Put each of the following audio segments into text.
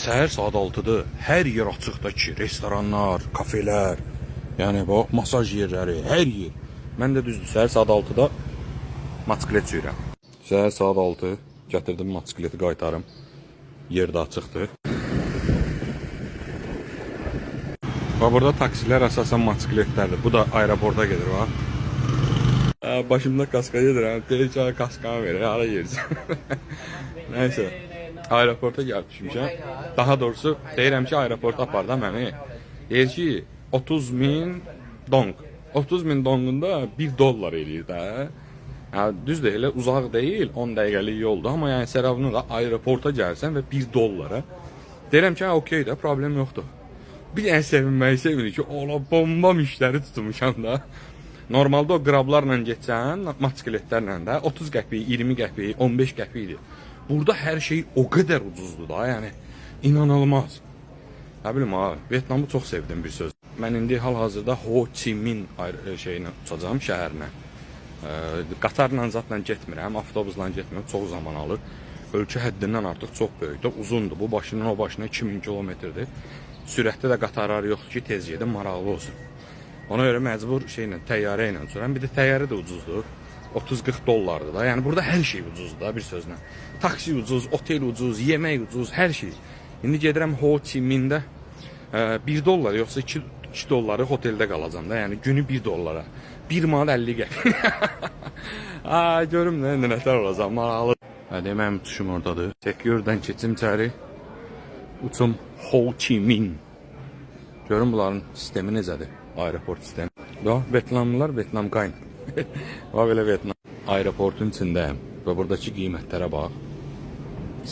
Səhər saat 6-dır. Hər yer açıqdır ki, restoranlar, kafelər, yəni bax, masaj yerləri, hər yer. Mən də düzdür, səhər saat 6-da motosiklet sürürəm. Səhər saat 6 gətirdim motosikleti qaytarım. Yerdə açıqdır. Bax, burada taksilər əsasən motosikletlərdir. Bu da aeroporta gedir, bax. Başımda kaska yedirəm. Deyir ki, kaskanı verir, hara yersin. Nəysə. Aeroporta gəlib düşmüşəm. Daha doğrusu deyirəm ki, aeroporta apar da məni. Deyir ki, 30.000 dong. 30.000 donqunda $1 eləyir də. Yəni, düzdür, elə uzaq deyil, 10 dəqiqəlik yoldur. Amma yəni sərabını da aeroporta gəlsən və $1. Deyirəm ki, okey də, problem yoxdur. Bir dənə sevinir ki, ola bomba müştəri tutmuşam da. Normalda o qrablarla getsən, motosikletlərlə də 30 qəpik, 20 qəpik, 15 qəpikdir. Burada hər şey o qədər ucuzdur da, yəni inanılmaz. Nə bilim ha, Vyetnamı çox sevdim bir söz. Mən indi hal-hazırda Ho Chi Minh şeyinə uçacağam, şəhərinə. Qatarla zatla getmirəm, avtobusla getmirəm, çox zaman alır. Ölkə həddindən artıq çox böyükdür, uzundur. Bu başından o başına 2000 kilometrdir. Sürətdə də qatarlar yoxdur ki, tez gedin, maraqlı olsun. Ona görə məcbur təyyarə ilə uçuram. Bir də təyyarə də ucuzdur. $30-40 da. Yəni burada hər şey ucuzdur da, bir sözlə. Taksi ucuz, otel ucuz, yemək ucuz, hər şey. İndi gedirəm Ho Chi Minhdə $1 yoxsa $2 hoteldə qalacam da. Yəni günü $1. 1 manat 50 qəpik. Görüm nətər olacaq, maraqlı. Hadi mənim uçuşum oradadır. Tekgördən keçim içəri. Uçum Ho Chi Minh. Görün bunların sistemi necədir? Aeroport sistemi. Vyetnamlılar Vyetnam qayn. Bax belə Vyetnam. Aeroportun içindəyim və buradakı qiymətlərə bax.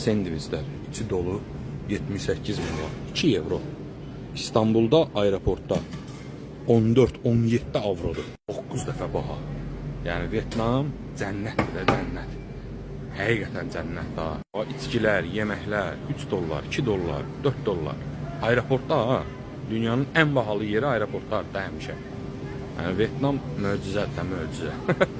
Sendviçlər içi dolu 78 milyon. 2 euro. İstanbulda aeroportda 14-17 avrodur. 9 dəfə baha. Yəni Vyetnam cənnətdir də, cənnət. Həqiqətən cənnət da. İçkilər, yeməklər $3, $2, $4. Aeroportda ha. Dünyanın ən bahalı yeri aeroportlardır həmişə. Yəni Vyetnam möcüzədir, möcüzə.